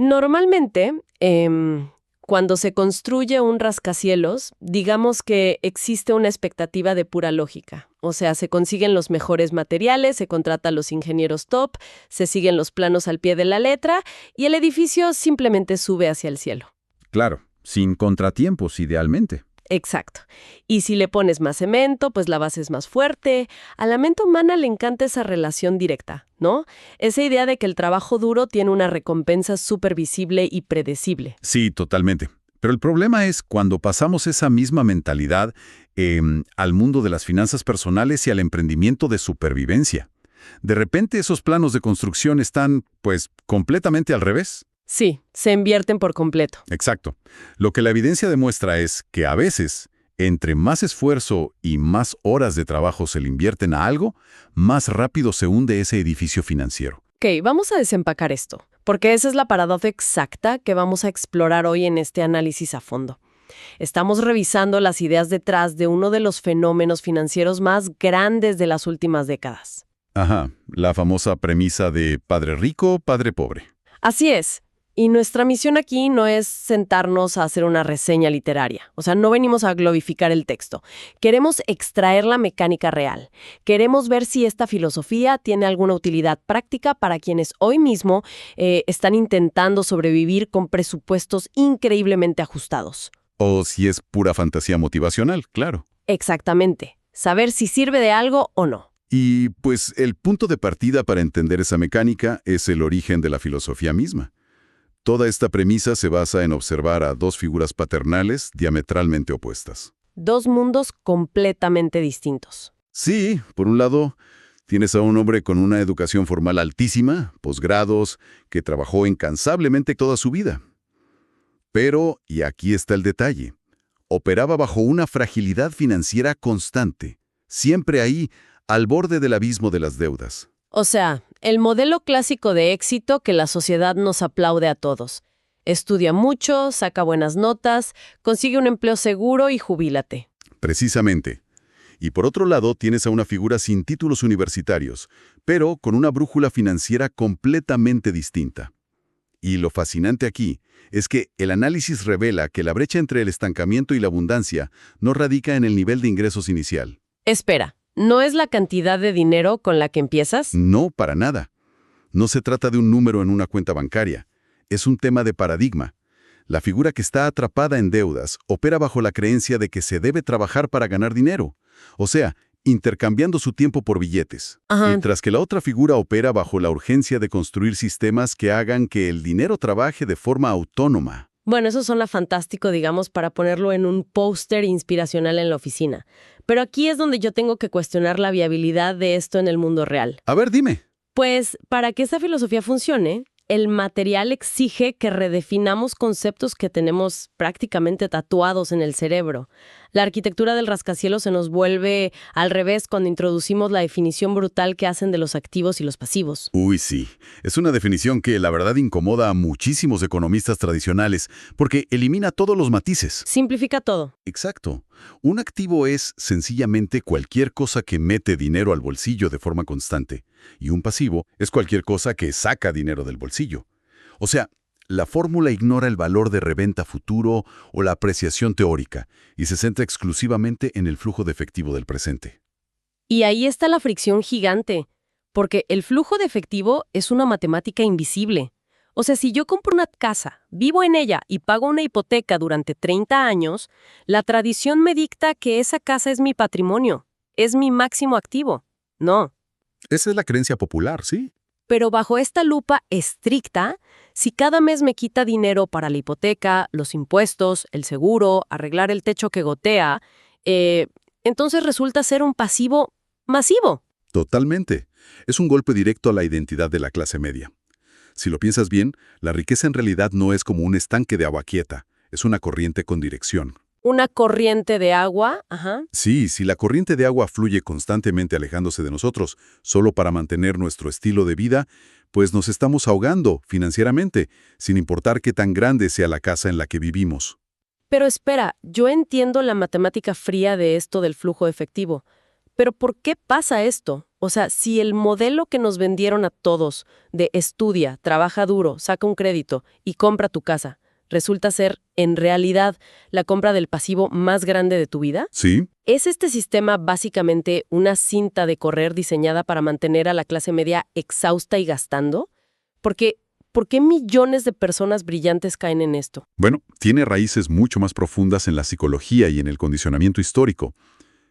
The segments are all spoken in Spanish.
Normalmente, cuando se construye un rascacielos, digamos que existe una expectativa de pura lógica. O sea, se consiguen los mejores materiales, se contrata a los ingenieros top, se siguen los planos al pie de la letra y el edificio simplemente sube hacia el cielo. Claro, sin contratiempos, idealmente. Exacto. Y si le pones más cemento, pues la base es más fuerte. A la mente humana le encanta esa relación directa, ¿no? Esa idea de que el trabajo duro tiene una recompensa súper visible y predecible. Sí, totalmente. Pero el problema es cuando pasamos esa misma mentalidad al mundo de las finanzas personales y al emprendimiento de supervivencia. De repente esos planos de construcción están, pues, completamente al revés. Sí, se invierten por completo. Exacto. Lo que la evidencia demuestra es que a veces, entre más esfuerzo y más horas de trabajo se le invierten a algo, más rápido se hunde ese edificio financiero. Ok, vamos a desempacar esto, porque esa es la paradoja exacta que vamos a explorar hoy en este análisis a fondo. Estamos revisando las ideas detrás de uno de los fenómenos financieros más grandes de las últimas décadas. Ajá, la famosa premisa de padre rico, padre pobre. Así es. Y nuestra misión aquí no es sentarnos a hacer una reseña literaria. O sea, no venimos a glorificar el texto. Queremos extraer la mecánica real. Queremos ver si esta filosofía tiene alguna utilidad práctica para quienes hoy mismo están intentando sobrevivir con presupuestos increíblemente ajustados. O si es pura fantasía motivacional, claro. Exactamente. Saber si sirve de algo o no. Y pues el punto de partida para entender esa mecánica es el origen de la filosofía misma. Toda esta premisa se basa en observar a dos figuras paternales diametralmente opuestas. Dos mundos completamente distintos. Sí, por un lado, tienes a un hombre con una educación formal altísima, posgrados, que trabajó incansablemente toda su vida. Pero, y aquí está el detalle, operaba bajo una fragilidad financiera constante, siempre ahí, al borde del abismo de las deudas. O sea, el modelo clásico de éxito que la sociedad nos aplaude a todos. Estudia mucho, saca buenas notas, consigue un empleo seguro y jubílate. Precisamente. Y por otro lado, tienes a una figura sin títulos universitarios, pero con una brújula financiera completamente distinta. Y lo fascinante aquí es que el análisis revela que la brecha entre el estancamiento y la abundancia no radica en el nivel de ingresos inicial. Espera, ¿no es la cantidad de dinero con la que empiezas? No, para nada. No se trata de un número en una cuenta bancaria. Es un tema de paradigma. La figura que está atrapada en deudas opera bajo la creencia de que se debe trabajar para ganar dinero. O sea, intercambiando su tiempo por billetes. Ajá. Mientras que la otra figura opera bajo la urgencia de construir sistemas que hagan que el dinero trabaje de forma autónoma. Bueno, eso suena fantástico, digamos, para ponerlo en un póster inspiracional en la oficina. Pero aquí es donde yo tengo que cuestionar la viabilidad de esto en el mundo real. A ver, dime. Pues, para que esta filosofía funcione, el material exige que redefinamos conceptos que tenemos prácticamente tatuados en el cerebro. La arquitectura del rascacielos se nos vuelve al revés cuando introducimos la definición brutal que hacen de los activos y los pasivos. Uy, sí. Es una definición que la verdad incomoda a muchísimos economistas tradicionales porque elimina todos los matices. Simplifica todo. Exacto. Un activo es sencillamente cualquier cosa que mete dinero al bolsillo de forma constante. Y un pasivo es cualquier cosa que saca dinero del bolsillo. O sea, la fórmula ignora el valor de reventa futuro o la apreciación teórica y se centra exclusivamente en el flujo de efectivo del presente. Y ahí está la fricción gigante, porque el flujo de efectivo es una matemática invisible. O sea, si yo compro una casa, vivo en ella y pago una hipoteca durante 30 años, la tradición me dicta que esa casa es mi patrimonio, es mi máximo activo. No. Esa es la creencia popular, ¿sí? Pero bajo esta lupa estricta, si cada mes me quita dinero para la hipoteca, los impuestos, el seguro, arreglar el techo que gotea, entonces resulta ser un pasivo masivo. Totalmente. Es un golpe directo a la identidad de la clase media. Si lo piensas bien, la riqueza en realidad no es como un estanque de agua quieta, es una corriente con dirección. Una corriente de agua, ajá. Sí, si la corriente de agua fluye constantemente alejándose de nosotros, solo para mantener nuestro estilo de vida, pues nos estamos ahogando financieramente, sin importar qué tan grande sea la casa en la que vivimos. Pero espera, yo entiendo la matemática fría de esto del flujo efectivo, Pero ¿por qué pasa esto? O sea, si el modelo que nos vendieron a todos de estudia, trabaja duro, saca un crédito y compra tu casa, resulta ser, en realidad, la compra del pasivo más grande de tu vida, Sí, ¿es este sistema básicamente una cinta de correr diseñada para mantener a la clase media exhausta y gastando? Porque, ¿por qué millones de personas brillantes caen en esto? bueno, tiene raíces mucho más profundas en la psicología y en el condicionamiento histórico.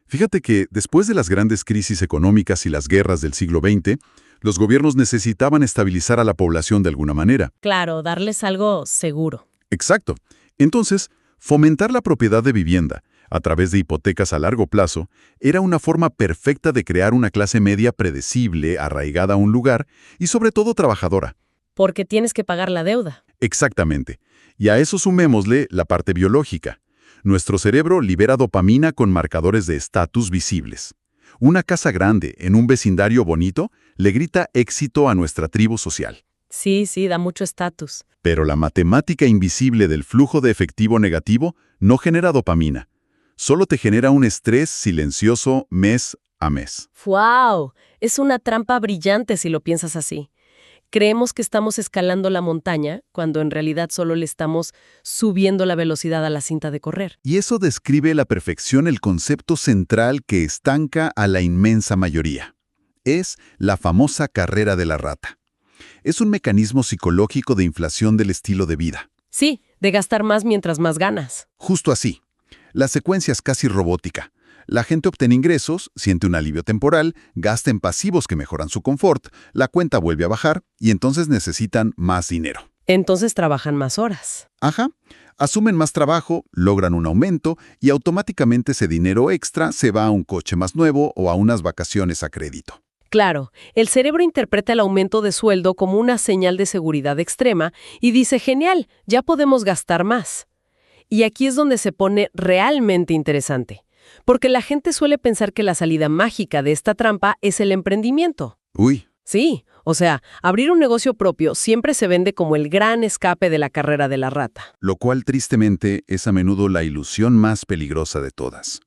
Fíjate que después de las grandes crisis económicas y las guerras del siglo XX, los gobiernos necesitaban estabilizar a la población de alguna manera. Claro, darles algo seguro. Exacto. Entonces, fomentar la propiedad de vivienda a través de hipotecas a largo plazo era una forma perfecta de crear una clase media predecible, arraigada a un lugar y sobre todo trabajadora. Porque tienes que pagar la deuda. Exactamente. Y a eso sumémosle la parte biológica. Nuestro cerebro libera dopamina con marcadores de estatus visibles. Una casa grande en un vecindario bonito le grita éxito a nuestra tribu social. Sí, sí, da mucho estatus. Pero la matemática invisible del flujo de efectivo negativo no genera dopamina. Solo te genera un estrés silencioso mes a mes. ¡Wow! Es una trampa brillante si lo piensas así. Creemos que estamos escalando la montaña cuando en realidad solo le estamos subiendo la velocidad a la cinta de correr. Y eso describe a la perfección el concepto central que estanca a la inmensa mayoría. Es la famosa carrera de la rata. Es un mecanismo psicológico de inflación del estilo de vida. Sí, de gastar más mientras más ganas. Justo así. La secuencia es casi robótica. La gente obtiene ingresos, siente un alivio temporal, gasta en pasivos que mejoran su confort, la cuenta vuelve a bajar y entonces necesitan más dinero. Entonces trabajan más horas. Ajá. Asumen más trabajo, logran un aumento y automáticamente ese dinero extra se va a un coche más nuevo o a unas vacaciones a crédito. Claro, el cerebro interpreta el aumento de sueldo como una señal de seguridad extrema y dice, genial, ya podemos gastar más. Y aquí es donde se pone realmente interesante, porque la gente suele pensar que la salida mágica de esta trampa es el emprendimiento. Uy, Sí, o sea, abrir un negocio propio siempre se vende como el gran escape de la carrera de la rata. lo cual tristemente es a menudo la ilusión más peligrosa de todas.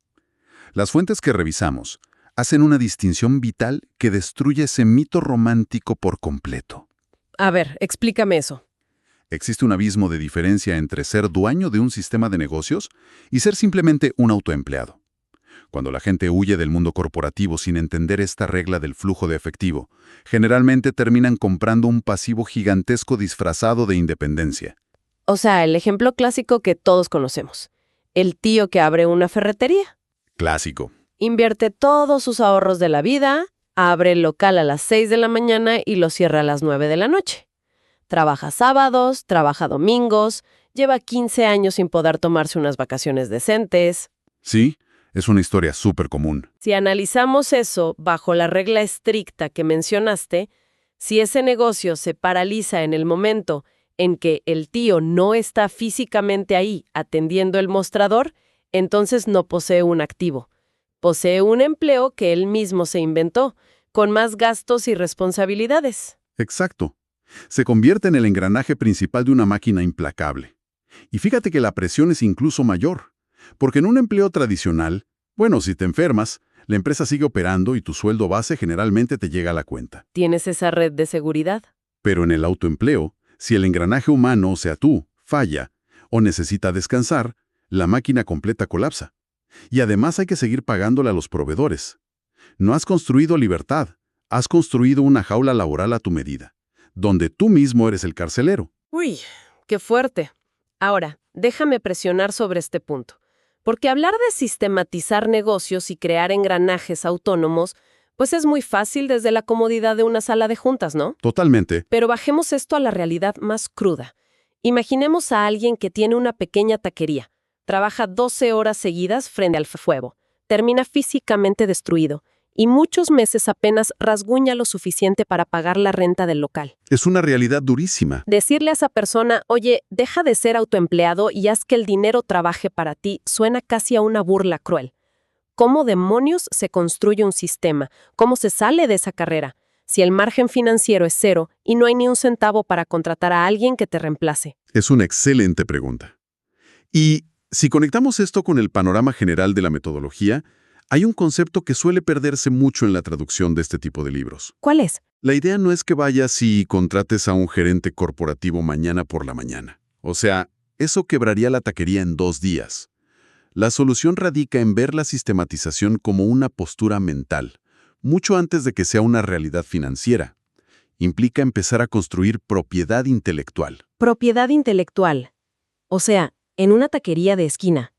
Las fuentes que revisamos hacen una distinción vital que destruye ese mito romántico por completo. A ver, explícame eso. Existe un abismo de diferencia entre ser dueño de un sistema de negocios y ser simplemente un autoempleado. Cuando la gente huye del mundo corporativo sin entender esta regla del flujo de efectivo, generalmente terminan comprando un pasivo gigantesco disfrazado de independencia. O sea, el ejemplo clásico que todos conocemos. El tío que abre una ferretería. Clásico. Invierte todos sus ahorros de la vida, abre el local a las 6 de la mañana y lo cierra a las 9 de la noche. Trabaja sábados, trabaja domingos, lleva 15 años sin poder tomarse unas vacaciones decentes. Sí, es una historia súper común. Si analizamos eso bajo la regla estricta que mencionaste, si ese negocio se paraliza en el momento en que el tío no está físicamente ahí atendiendo el mostrador, entonces no posee un activo. Posee un empleo que él mismo se inventó, con más gastos y responsabilidades. Exacto. Se convierte en el engranaje principal de una máquina implacable. Y fíjate que la presión es incluso mayor, porque en un empleo tradicional, bueno, si te enfermas, la empresa sigue operando y tu sueldo base generalmente te llega a la cuenta. ¿Tienes esa red de seguridad? Pero en el autoempleo, si el engranaje humano, o sea tú, falla o necesita descansar, la máquina completa colapsa. Y además hay que seguir pagándole a los proveedores. No has construido libertad, has construido una jaula laboral a tu medida, donde tú mismo eres el carcelero. Uy, qué fuerte. Ahora, déjame presionar sobre este punto. Porque hablar de sistematizar negocios y crear engranajes autónomos, pues es muy fácil desde la comodidad de una sala de juntas, ¿no? Totalmente. Pero bajemos esto a la realidad más cruda. Imaginemos a alguien que tiene una pequeña taquería, trabaja 12 horas seguidas frente al fuego, termina físicamente destruido y muchos meses apenas rasguña lo suficiente para pagar la renta del local. Es una realidad durísima. Decirle a esa persona, oye, deja de ser autoempleado y haz que el dinero trabaje para ti, suena casi a una burla cruel. ¿Cómo demonios se construye un sistema? ¿Cómo se sale de esa carrera? Si el margen financiero es cero y no hay ni un centavo para contratar a alguien que te reemplace. Es una excelente pregunta. Y si conectamos esto con el panorama general de la metodología, Hay un concepto que suele perderse mucho en la traducción de este tipo de libros. ¿Cuál es? La idea no es que vayas y contrates a un gerente corporativo mañana por la mañana. O sea, eso quebraría la taquería en 2 días. La solución radica en ver la sistematización como una postura mental, mucho antes de que sea una realidad financiera. Implica empezar a construir propiedad intelectual. Propiedad intelectual. O sea, en una taquería de esquina.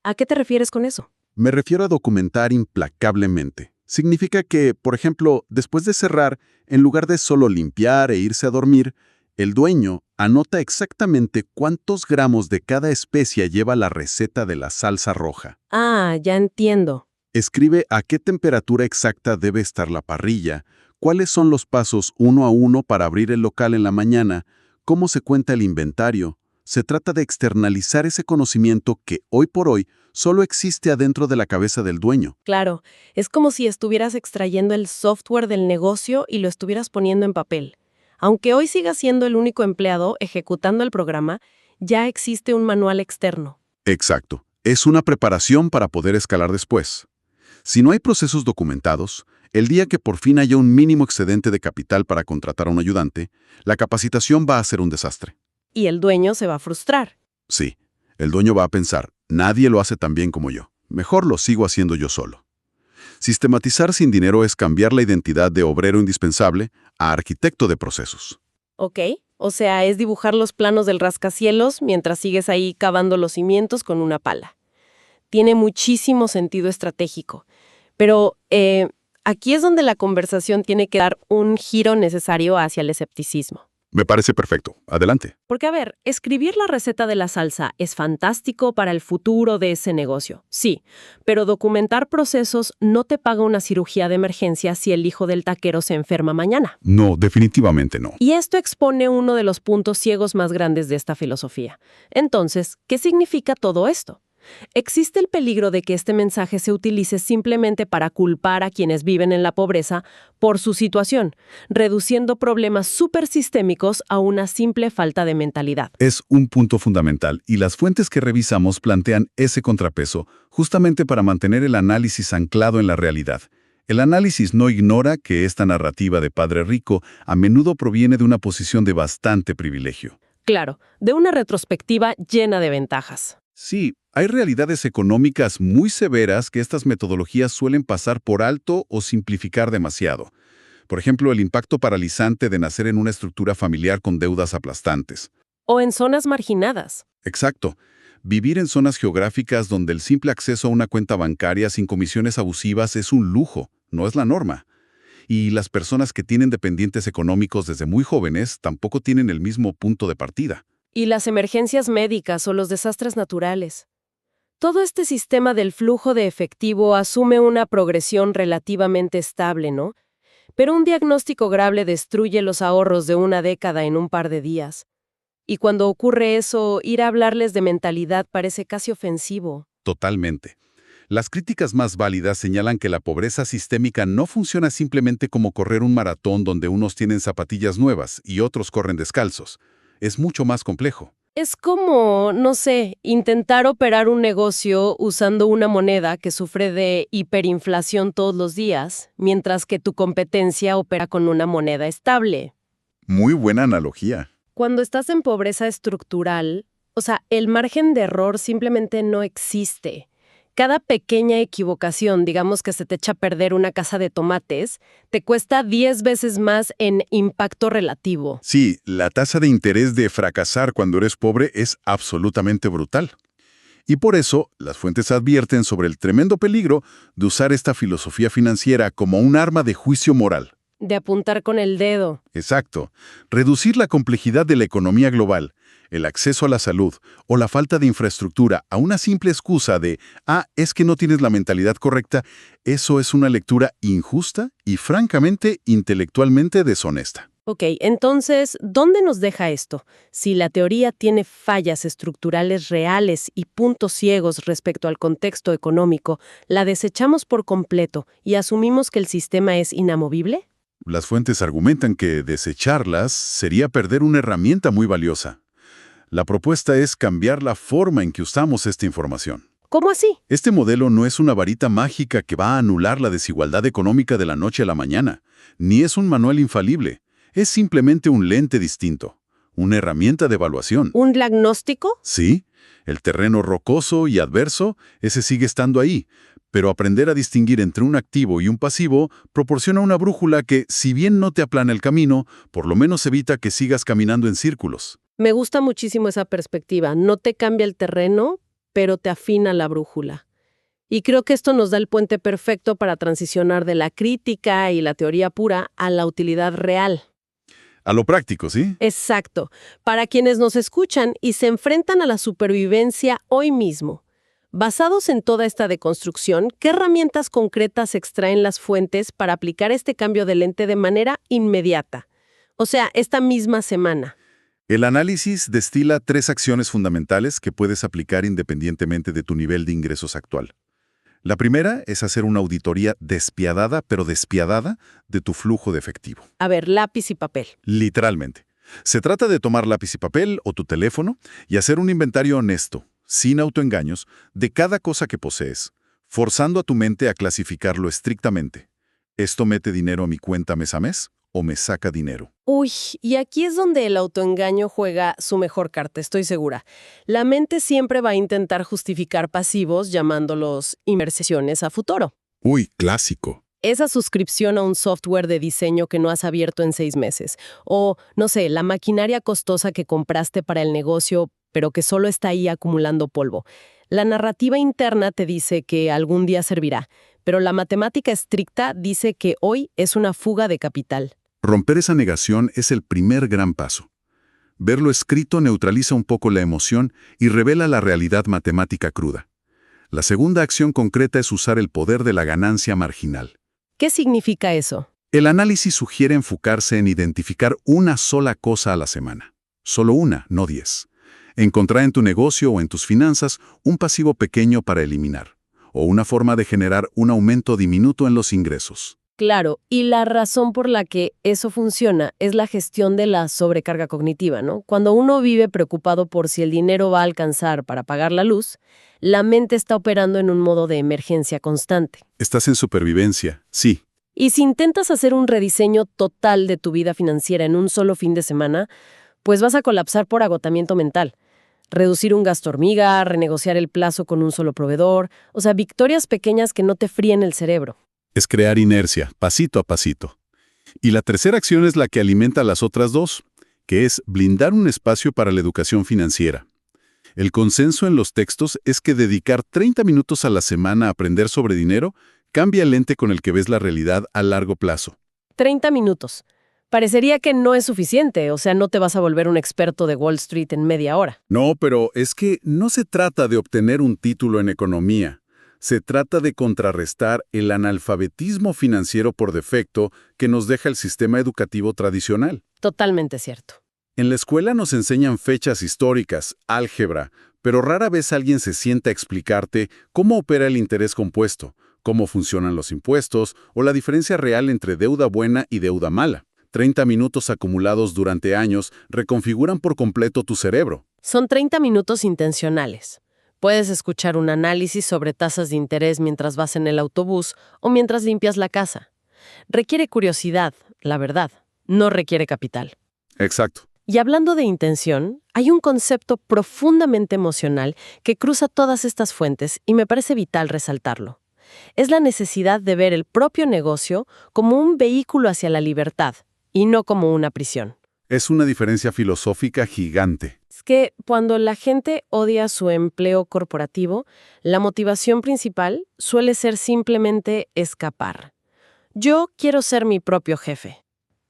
¿A qué te refieres con eso? Me refiero a documentar implacablemente. Significa que, por ejemplo, después de cerrar, en lugar de solo limpiar e irse a dormir, el dueño anota exactamente cuántos gramos de cada especia lleva la receta de la salsa roja. Ah, ya entiendo. Escribe a qué temperatura exacta debe estar la parrilla, cuáles son los pasos uno a uno para abrir el local en la mañana, cómo se cuenta el inventario. Se trata de externalizar ese conocimiento que hoy por hoy solo existe adentro de la cabeza del dueño. Claro, es como si estuvieras extrayendo el software del negocio y lo estuvieras poniendo en papel. Aunque hoy sigas siendo el único empleado ejecutando el programa, ya existe un manual externo. Exacto. Es una preparación para poder escalar después. Si no hay procesos documentados, el día que por fin haya un mínimo excedente de capital para contratar a un ayudante, la capacitación va a ser un desastre. Y el dueño se va a frustrar. Sí, el dueño va a pensar, nadie lo hace tan bien como yo. Mejor lo sigo haciendo yo solo. Sistematizar sin dinero es cambiar la identidad de obrero indispensable a arquitecto de procesos. ¿Ok? O sea, es dibujar los planos del rascacielos mientras sigues ahí cavando los cimientos con una pala. Tiene muchísimo sentido estratégico. Pero aquí es donde la conversación tiene que dar un giro necesario hacia el escepticismo. Me parece perfecto. Adelante. Porque, a ver, escribir la receta de la salsa es fantástico para el futuro de ese negocio, sí, pero documentar procesos no te paga una cirugía de emergencia si el hijo del taquero se enferma mañana. No, definitivamente no. Y esto expone uno de los puntos ciegos más grandes de esta filosofía. Entonces, ¿qué significa todo esto? Existe el peligro de que este mensaje se utilice simplemente para culpar a quienes viven en la pobreza por su situación, reduciendo problemas supersistémicos a una simple falta de mentalidad. Es un punto fundamental y las fuentes que revisamos plantean ese contrapeso justamente para mantener el análisis anclado en la realidad. El análisis no ignora que esta narrativa de padre rico a menudo proviene de una posición de bastante privilegio. Claro, de una retrospectiva llena de ventajas. Sí, hay realidades económicas muy severas que estas metodologías suelen pasar por alto o simplificar demasiado. Por ejemplo, el impacto paralizante de nacer en una estructura familiar con deudas aplastantes. O en zonas marginadas. Exacto. Vivir en zonas geográficas donde el simple acceso a una cuenta bancaria sin comisiones abusivas es un lujo, no es la norma. Y las personas que tienen dependientes económicos desde muy jóvenes tampoco tienen el mismo punto de partida. Y las emergencias médicas o los desastres naturales. Todo este sistema del flujo de efectivo asume una progresión relativamente estable, ¿no? Pero un diagnóstico grave destruye los ahorros de una década en un par de días. Y cuando ocurre eso, ir a hablarles de mentalidad parece casi ofensivo. Totalmente. Las críticas más válidas señalan que la pobreza sistémica no funciona simplemente como correr un maratón donde unos tienen zapatillas nuevas y otros corren descalzos. Es mucho más complejo. Es como, no sé, intentar operar un negocio usando una moneda que sufre de hiperinflación todos los días, mientras que tu competencia opera con una moneda estable. Muy buena analogía. Cuando estás en pobreza estructural, o sea, el margen de error simplemente no existe. Cada pequeña equivocación, digamos que se te echa a perder una caja de tomates, te cuesta 10 veces más en impacto relativo. Sí, la tasa de interés de fracasar cuando eres pobre es absolutamente brutal. Y por eso, las fuentes advierten sobre el tremendo peligro de usar esta filosofía financiera como un arma de juicio moral. De apuntar con el dedo. Exacto. Reducir la complejidad de la economía global, el acceso a la salud o la falta de infraestructura a una simple excusa de es que no tienes la mentalidad correcta, eso es una lectura injusta y francamente intelectualmente deshonesta. Ok, entonces, ¿dónde nos deja esto? Si la teoría tiene fallas estructurales reales y puntos ciegos respecto al contexto económico, ¿la desechamos por completo y asumimos que el sistema es inamovible? Las fuentes argumentan que desecharlas sería perder una herramienta muy valiosa. La propuesta es cambiar la forma en que usamos esta información. ¿Cómo así? Este modelo no es una varita mágica que va a anular la desigualdad económica de la noche a la mañana, ni es un manual infalible. Es simplemente un lente distinto, una herramienta de evaluación. ¿Un diagnóstico? Sí, el terreno rocoso y adverso, ese sigue estando ahí, pero aprender a distinguir entre un activo y un pasivo proporciona una brújula que, si bien no te aplana el camino, por lo menos evita que sigas caminando en círculos. Me gusta muchísimo esa perspectiva. No te cambia el terreno, pero te afina la brújula. Y creo que esto nos da el puente perfecto para transicionar de la crítica y la teoría pura a la utilidad real. A lo práctico, ¿sí? Exacto. Para quienes nos escuchan y se enfrentan a la supervivencia hoy mismo. Basados en toda esta deconstrucción, ¿qué herramientas concretas extraen las fuentes para aplicar este cambio de lente de manera inmediata? O sea, esta misma semana. El análisis destila 3 acciones fundamentales que puedes aplicar independientemente de tu nivel de ingresos actual. La primera es hacer una auditoría despiadada, pero despiadada, de tu flujo de efectivo. A ver, lápiz y papel. Literalmente. Se trata de tomar lápiz y papel o tu teléfono y hacer un inventario honesto, sin autoengaños, de cada cosa que posees, forzando a tu mente a clasificarlo estrictamente. ¿Esto mete dinero a mi cuenta mes a mes o me saca dinero? Uy, y aquí es donde el autoengaño juega su mejor carta, estoy segura. La mente siempre va a intentar justificar pasivos llamándolos inversiones a futuro. Uy, clásico. Esa suscripción a un software de diseño que no has abierto en 6 meses. O, no sé, la maquinaria costosa que compraste para el negocio, pero que solo está ahí acumulando polvo. La narrativa interna te dice que algún día servirá, pero la matemática estricta dice que hoy es una fuga de capital. Romper esa negación es el primer gran paso. Verlo escrito neutraliza un poco la emoción y revela la realidad matemática cruda. La segunda acción concreta es usar el poder de la ganancia marginal. ¿Qué significa eso? El análisis sugiere enfocarse en identificar una sola cosa a la semana. Solo una, no 10. Encontrar en tu negocio o en tus finanzas un pasivo pequeño para eliminar, o una forma de generar un aumento diminuto en los ingresos. Claro, y la razón por la que eso funciona es la gestión de la sobrecarga cognitiva, ¿no? Cuando uno vive preocupado por si el dinero va a alcanzar para pagar la luz, la mente está operando en un modo de emergencia constante. Estás en supervivencia, sí. Y si intentas hacer un rediseño total de tu vida financiera en un solo fin de semana, pues vas a colapsar por agotamiento mental. Reducir un gasto hormiga, renegociar el plazo con un solo proveedor, o sea, victorias pequeñas que no te fríen el cerebro. Es crear inercia, pasito a pasito. Y la tercera acción es la que alimenta las otras dos, que es blindar un espacio para la educación financiera. El consenso en los textos es que dedicar 30 minutos a la semana a aprender sobre dinero cambia el lente con el que ves la realidad a largo plazo. 30 minutos. Parecería que no es suficiente, o sea, no te vas a volver un experto de Wall Street en media hora. No, pero es que no se trata de obtener un título en economía. Se trata de contrarrestar el analfabetismo financiero por defecto que nos deja el sistema educativo tradicional. Totalmente cierto. En la escuela nos enseñan fechas históricas, álgebra, pero rara vez alguien se sienta a explicarte cómo opera el interés compuesto, cómo funcionan los impuestos o la diferencia real entre deuda buena y deuda mala. 30 minutos acumulados durante años reconfiguran por completo tu cerebro. Son 30 minutos intencionales. Puedes escuchar un análisis sobre tasas de interés mientras vas en el autobús o mientras limpias la casa. Requiere curiosidad, la verdad. No requiere capital. Exacto. Y hablando de intención, hay un concepto profundamente emocional que cruza todas estas fuentes y me parece vital resaltarlo. Es la necesidad de ver el propio negocio como un vehículo hacia la libertad y no como una prisión. Es una diferencia filosófica gigante. Es que cuando la gente odia su empleo corporativo, la motivación principal suele ser simplemente escapar. Yo quiero ser mi propio jefe.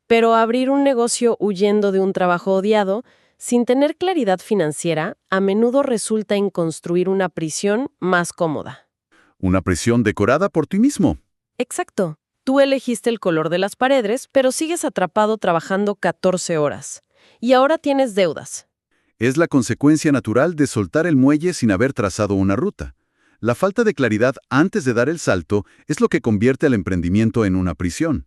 Pero abrir un negocio huyendo de un trabajo odiado, sin tener claridad financiera, a menudo resulta en construir una prisión más cómoda. Una prisión decorada por ti mismo. Exacto. Tú elegiste el color de las paredes, pero sigues atrapado trabajando 14 horas. Y ahora tienes deudas. Es la consecuencia natural de soltar el muelle sin haber trazado una ruta. La falta de claridad antes de dar el salto es lo que convierte al emprendimiento en una prisión.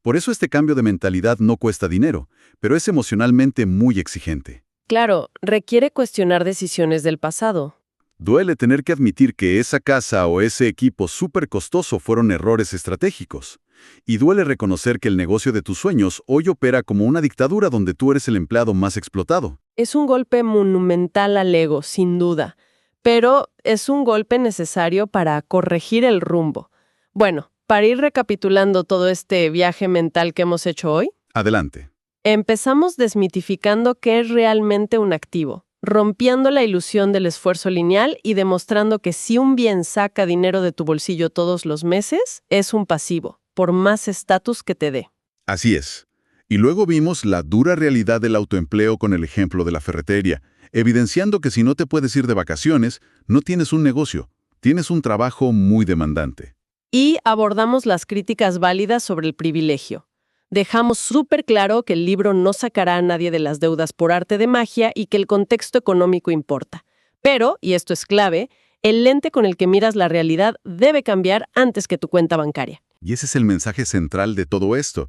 Por eso este cambio de mentalidad no cuesta dinero, pero es emocionalmente muy exigente. Claro, requiere cuestionar decisiones del pasado. Duele tener que admitir que esa casa o ese equipo súper costoso fueron errores estratégicos. Y duele reconocer que el negocio de tus sueños hoy opera como una dictadura donde tú eres el empleado más explotado. Es un golpe monumental al ego, sin duda, pero es un golpe necesario para corregir el rumbo. Bueno, para ir recapitulando todo este viaje mental que hemos hecho hoy, Adelante. empezamos desmitificando qué es realmente un activo, rompiendo la ilusión del esfuerzo lineal y demostrando que si un bien saca dinero de tu bolsillo todos los meses, es un pasivo, por más estatus que te dé. Así es. Y luego vimos la dura realidad del autoempleo con el ejemplo de la ferretería, evidenciando que si no te puedes ir de vacaciones, no tienes un negocio, tienes un trabajo muy demandante. Y abordamos las críticas válidas sobre el privilegio. Dejamos súper claro que el libro no sacará a nadie de las deudas por arte de magia y que el contexto económico importa. Pero, y esto es clave, el lente con el que miras la realidad debe cambiar antes que tu cuenta bancaria. Y ese es el mensaje central de todo esto.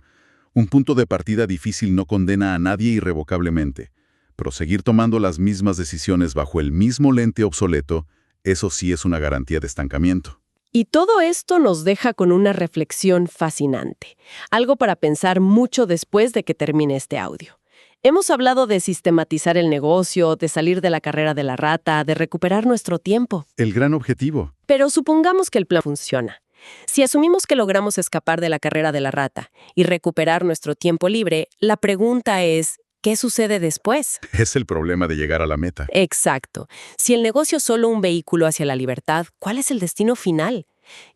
Un punto de partida difícil no condena a nadie irrevocablemente, pero seguir tomando las mismas decisiones bajo el mismo lente obsoleto, eso sí es una garantía de estancamiento. Y todo esto nos deja con una reflexión fascinante, algo para pensar mucho después de que termine este audio. Hemos hablado de sistematizar el negocio, de salir de la carrera de la rata, de recuperar nuestro tiempo. El gran objetivo. Pero supongamos que el plan funciona. Si asumimos que logramos escapar de la carrera de la rata y recuperar nuestro tiempo libre, la pregunta es, ¿qué sucede después? Es el problema de llegar a la meta. Exacto. Si el negocio es solo un vehículo hacia la libertad, ¿cuál es el destino final?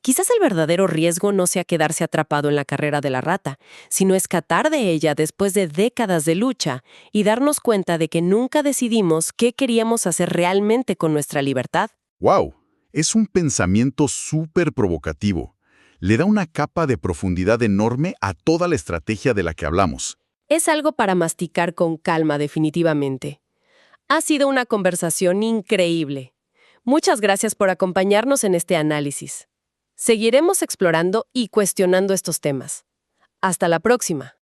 Quizás el verdadero riesgo no sea quedarse atrapado en la carrera de la rata, sino escapar de ella después de décadas de lucha y darnos cuenta de que nunca decidimos qué queríamos hacer realmente con nuestra libertad. ¡Wow! Es un pensamiento súper provocativo. Le da una capa de profundidad enorme a toda la estrategia de la que hablamos. Es algo para masticar con calma, definitivamente. Ha sido una conversación increíble. Muchas gracias por acompañarnos en este análisis. Seguiremos explorando y cuestionando estos temas. Hasta la próxima.